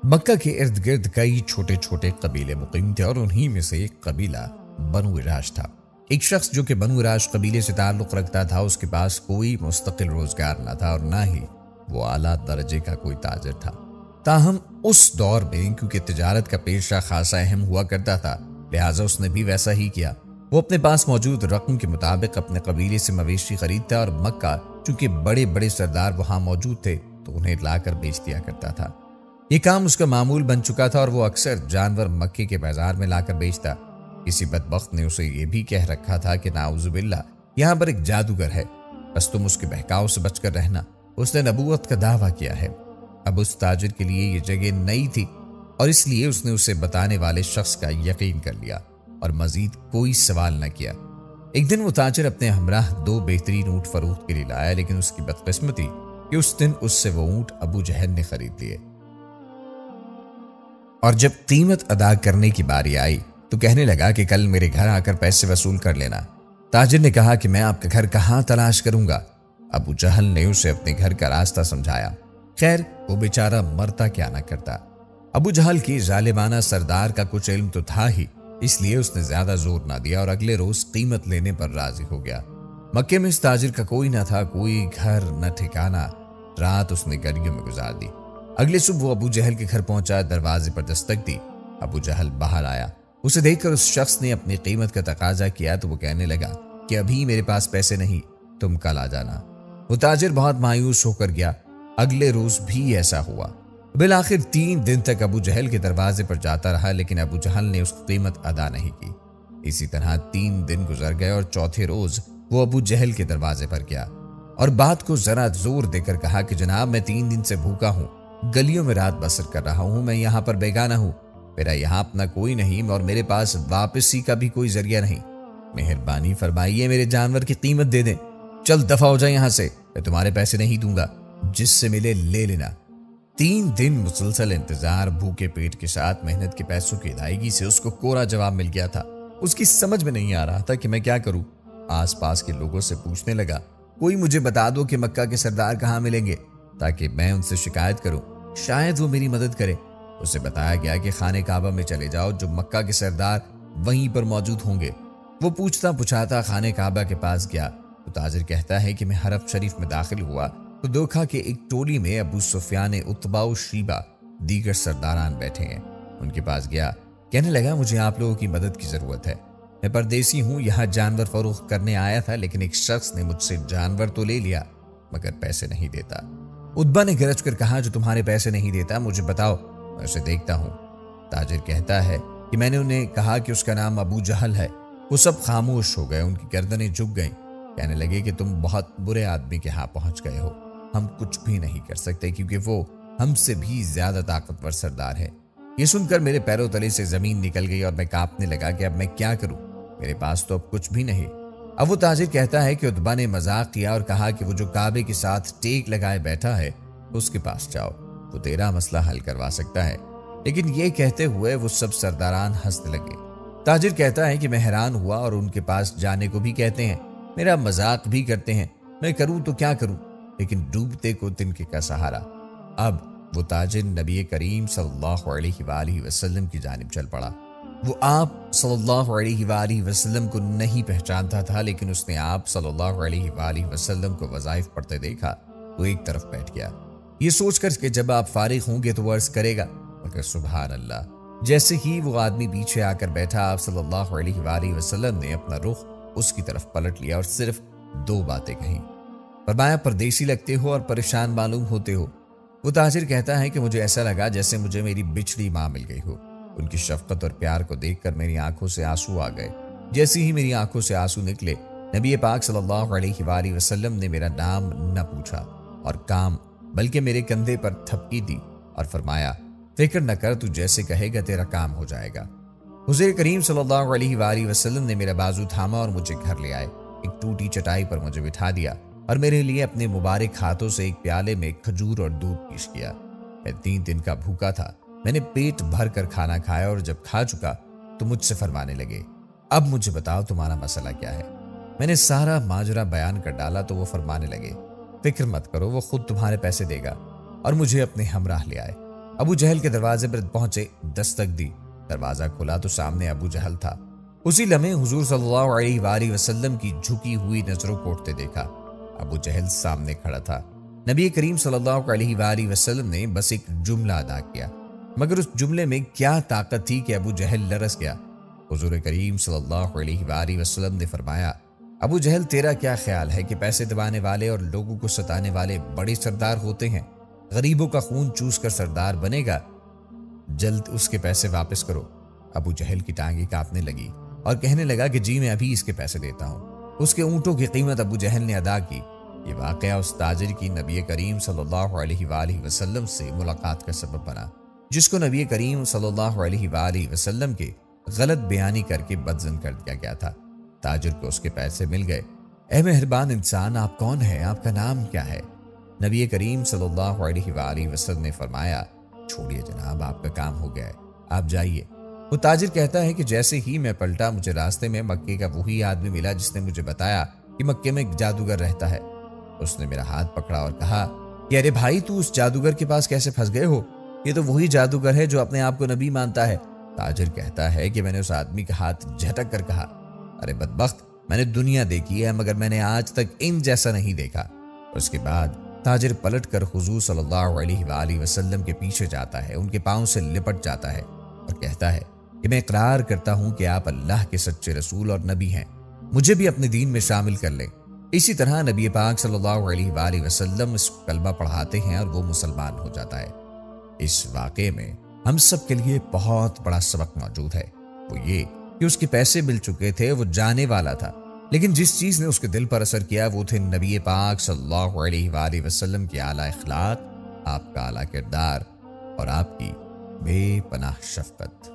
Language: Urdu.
مکہ کے ارد گرد کئی چھوٹے چھوٹے قبیلے مقیم تھے اور انہی میں سے ایک قبیلہ بنو اراش تھا۔ ایک شخص جو کہ بنو اراش قبیلے سے تعلق رکھتا تھا، اس کے پاس کوئی مستقل روزگار نہ تھا اور نہ ہی وہ اعلیٰ درجے کا کوئی تاجر تھا۔ تاہم اس دور میں کیونکہ تجارت کا پیشہ خاصا اہم ہوا کرتا تھا، لہٰذا اس نے بھی ویسا ہی کیا۔ وہ اپنے پاس موجود رقم کے مطابق اپنے قبیلے سے مویشی خریدتا اور مکہ چونکہ بڑے بڑے سردار وہاں موجود تھے تو انہیں لا کر بیچ دیا کرتا تھا۔ یہ کام اس کا معمول بن چکا تھا اور وہ اکثر جانور مکے کے بازار میں لا کر بیچتا۔ کسی بدبخت نے اسے یہ بھی کہہ رکھا تھا کہ نعوذ باللہ یہاں پر ایک جادوگر ہے، بس تم اس کے بہکاؤ سے بچ کر رہنا۔ اس نے نبوت کا دعویٰ کیا ہے۔ اب اس تاجر کے لیے یہ جگہ نئی تھی اور اس لیے اس نے اسے بتانے والے شخص کا یقین کر لیا اور مزید کوئی سوال نہ کیا۔ ایک دن وہ تاجر اپنے ہمراہ 2 بہترین اونٹ فروخت کے لیے لایا، لیکن اس کی بدقسمتی کہ اس دن اس سے وہ اونٹ ابو جہل نے خرید لیے، اور جب قیمت ادا کرنے کی باری آئی تو کہنے لگا کہ کل میرے گھر آ کر پیسے وصول کر لینا۔ تاجر نے کہا کہ میں آپ کا گھر کہاں تلاش کروں گا؟ ابو جہل نے اسے اپنے گھر کا راستہ سمجھایا۔ خیر وہ بیچارہ مرتا کیا نہ کرتا۔ ابو جہل کی ظالمانہ سردار کا کچھ علم تو تھا ہی، اس لیے اس نے زیادہ زور نہ دیا اور اگلے روز قیمت لینے پر راضی ہو گیا۔ مکے میں اس تاجر کا کوئی نہ تھا، کوئی گھر نہ ٹھکانہ۔ رات اس نے گلیوں میں گزار دی۔ اگلے صبح وہ ابو جہل کے گھر پہنچا، دروازے پر دستک دی۔ ابو جہل باہر آیا۔ اسے دیکھ کر اس شخص نے اپنی قیمت کا تقاضا کیا تو وہ کہنے لگا کہ ابھی میرے پاس پیسے نہیں، تم کل آ جانا۔ وہ تاجر بہت مایوس ہو کر گیا۔ اگلے روز بھی ایسا ہوا۔ بالآخر 3 دن تک ابو جہل کے دروازے پر جاتا رہا، لیکن ابو جہل نے اس کی قیمت ادا نہیں کی۔ اسی طرح 3 دن گزر گئے اور چوتھے روز وہ ابو جہل کے دروازے پر گیا اور بات کو ذرا زور دے کر کہا کہ جناب میں 3 دن سے بھوکا ہوں، گلیوں میں رات بسر کر رہا ہوں، میں یہاں پر بیگانہ ہوں، میرا یہاں اپنا کوئی نہیں اور میرے پاس واپسی کا بھی کوئی ذریعہ نہیں، مہربانی فرمائیے میرے جانور کی قیمت دے دیں، چل دفع ہو جائے یہاں سے، میں تمہارے پیسے نہیں دوں گا، جس سے ملے لے لینا۔ 3 دن مسلسل انتظار، بھوکے پیٹ کے ساتھ محنت کے پیسوں کی ادائیگی سے اس کو کوڑا جواب مل گیا تھا۔ اس کی سمجھ میں نہیں آ رہا تھا کہ میں کیا کروں۔ آس پاس کے لوگوں سے پوچھنے لگا، کوئی مجھے بتا دو کہ مکہ کے سردار کہاں ملیں گے تاکہ میں ان سے شکایت کروں، شاید وہ میری مدد کرے۔ اسے بتایا گیا کہ خانہ کعبہ میں چلے جاؤ، جو مکہ کے سردار وہیں پر موجود ہوں گے۔ وہ پوچھتا پچھاتا خانہ کعبہ کے پاس گیا تو تاجر کہتا ہے کہ میں حرم شریف میں داخل ہوا تو دیکھا کہ ایک ٹولی میں ابو سفیان، عتبہ و شیبہ دیگر سرداران بیٹھے ہیں۔ ان کے پاس گیا، کہنے لگا مجھے آپ لوگوں کی مدد کی ضرورت ہے، میں پردیسی ہوں، یہاں جانور فروخت کرنے آیا تھا، لیکن ایک شخص نے مجھ سے جانور تو لے لیا مگر پیسے نہیں دیتا۔ عتبہ نے گرج کر کہا جو تمہارے پیسے نہیں دیتا مجھے بتاؤ، میں اسے دیکھتا ہوں۔ تاجر کہتا ہے کہ میں نے انہیں کہا کہ اس کا نام ابو جہل ہے۔ وہ سب خاموش ہو گئے، ان کی گردنیں جھک گئیں، کہنے لگے کہ تم بہت برے آدمی کے ہاں پہنچ گئے ہو، ہم کچھ بھی نہیں کر سکتے کیونکہ وہ ہم سے بھی زیادہ طاقتور سردار ہے۔ یہ سن کر میرے پیروں تلے سے زمین نکل گئی اور میں کانپنے لگا کہ اب میں کیا کروں، میرے پاس تو اب کچھ بھی نہیں۔ اب وہ تاجر کہتا ہے کہ عتبہ نے مذاق کیا اور کہا کہ وہ جو کعبے کے ساتھ ٹیک لگائے بیٹھا ہے اس کے پاس جاؤ، وہ تیرا مسئلہ حل کروا سکتا ہے۔ لیکن یہ کہتے ہوئے وہ سب سرداران ہنسنے لگے۔ تاجر کہتا ہے کہ میں حیران ہوا اور ان کے پاس جانے کو بھی کہتے ہیں، میرا مذاق بھی کرتے ہیں، میں کروں تو کیا کروں، لیکن ڈوبتے کو تنکے کا سہارا۔ اب وہ تاجر نبی کریم صلی اللہ علیہ وآلہ وسلم کی جانب چل پڑا۔ وہ آپ صلی اللہ علیہ وآلہ وسلم کو نہیں پہچانتا تھا، لیکن اس نے آپ صلی اللہ علیہ وآلہ وسلم کو وظائف پڑھتے دیکھا تو ایک طرف بیٹھ گیا، یہ سوچ کر کہ جب آپ فارغ ہوں گے تو وہ عرض کرے گا، مگر سبحان اللہ، جیسے ہی وہ آدمی پیچھے آ کر بیٹھا، آپ صلی اللہ علیہ وآلہ وسلم نے اپنا رخ اس کی طرف پلٹ لیا اور صرف 2 باتیں کہیں، فرمایا پردیسی لگتے ہو اور پریشان معلوم ہوتے ہو۔ وہ تاجر کہتا ہے کہ مجھے ایسا لگا جیسے مجھے میری بچھڑی ماں مل گئی ہو، ان کی شفقت اور پیار کو دیکھ کر میری آنکھوں سے آنسو آ گئے۔ جیسے ہی میری آنکھوں سے آنسو نکلے، نبی پاک صلی اللہ علیہ وآلہ وسلم نے میرا نام نہ پوچھا اور کام، بلکہ میرے کندھے پر تھپکی دی اور فرمایا فکر نہ کر، تو جیسے کہے گا تیرا کام ہو جائے گا۔ حضور کریم صلی اللہ علیہ وآلہ وسلم نے میرا بازو تھاما اور مجھے گھر لے آئے، ایک ٹوٹی چٹائی پر مجھے بٹھا دیا اور میرے لیے اپنے مبارک ہاتھوں سے ایک پیالے میں کھجور اور دودھ پیش کیا۔ میں 3 دن کا بھوکا تھا، میں نے پیٹ بھر کر کھانا کھایا اور جب کھا چکا تو مجھ سے فرمانے لگے، اب مجھے بتاؤ تمہارا مسئلہ کیا ہے۔ میں نے سارا ماجرا بیان کر ڈالا تو وہ فرمانے لگے، فکر مت کرو، وہ خود تمہارے پیسے دے گا، اور مجھے اپنے ہمراہ لے آئے۔ ابو جہل کے دروازے پر پہنچے، دستک دی، دروازہ کھلا تو سامنے ابو جہل تھا۔ اسی لمحے حضور صلی اللہ علیہ وآلہ وسلم کی جھکی ہوئی نظروں کو اٹھتے دیکھا۔ ابو جہل سامنے کھڑا تھا۔ نبی کریم صلی اللہ علیہ وآلہ وسلم نے بس ایک جملہ ادا کیا، مگر اس جملے میں کیا طاقت تھی کہ ابو جہل لرز گیا۔ حضور کریم صلی اللہ علیہ وآلہ وسلم نے فرمایا، ابو جہل تیرا کیا خیال ہے کہ پیسے دبانے والے اور لوگوں کو ستانے والے بڑے سردار ہوتے ہیں؟ غریبوں کا خون چوس کر سردار بنے گا؟ جلد اس کے پیسے واپس کرو۔ ابو جہل کی ٹانگیں کانپنے لگی اور کہنے لگا کہ جی میں ابھی اس کے پیسے دیتا ہوں۔ اس کے اونٹوں کی قیمت ابو جہل نے ادا کی۔ یہ واقعہ اس تاجر کی نبی کریم صلی اللہ علیہ وآلہ وسلم سے ملاقات کا سبب بنا، جس کو نبی کریم صلی اللہ علیہ وآلہ وسلم کے غلط بیانی کر کے بدزن کر دیا گیا تھا۔ تاجر کو اس کے پیسے مل گئے۔ اے مہربان انسان، آپ کون ہیں؟ آپ کا نام کیا ہے؟ نبی کریم صلی اللہ علیہ وآلہ وسلم نے فرمایا، چھوڑیے جناب، آپ کا کام ہو گیا ہے، آپ جائیے۔ وہ تاجر کہتا ہے کہ جیسے ہی میں پلٹا، مجھے راستے میں مکے کا وہی آدمی ملا جس نے مجھے بتایا کہ مکے میں ایک جادوگر رہتا ہے۔ اس نے میرا ہاتھ پکڑا اور کہا کہ ارے بھائی، تو اس جادوگر کے پاس کیسے پھنس گئے ہو؟ یہ تو وہی جادوگر ہے جو اپنے آپ کو نبی مانتا ہے۔ تاجر کہتا ہے کہ میں نے اس آدمی کا ہاتھ جھٹک کر کہا، ارے بدبخت، میں نے دنیا دیکھی ہے مگر میں نے آج تک ان جیسا نہیں دیکھا۔ اس کے بعد تاجر پلٹ کر حضور صلی اللہ علیہ وآلہ وسلم کے پیچھے جاتا ہے، ان کے پاؤں سے لپٹ جاتا ہے اور کہتا ہے کہ میں اقرار کرتا ہوں کہ آپ اللہ کے سچے رسول اور نبی ہیں، مجھے بھی اپنے دین میں شامل کر لیں۔ اسی طرح نبی پاک صلی اللہ علیہ وآلہ وسلم اس کو کلمہ پڑھاتے ہیں اور وہ مسلمان ہو جاتا ہے۔ اس واقعے میں ہم سب کے لیے بہت بڑا سبق موجود ہے، وہ یہ کہ اس کے پیسے مل چکے تھے، وہ جانے والا تھا، لیکن جس چیز نے اس کے دل پر اثر کیا وہ تھے نبی پاک صلی اللہ علیہ وآلہ وسلم کے اعلیٰ اخلاق، آپ کا اعلیٰ کردار اور آپ کی بے پناہ شفقت۔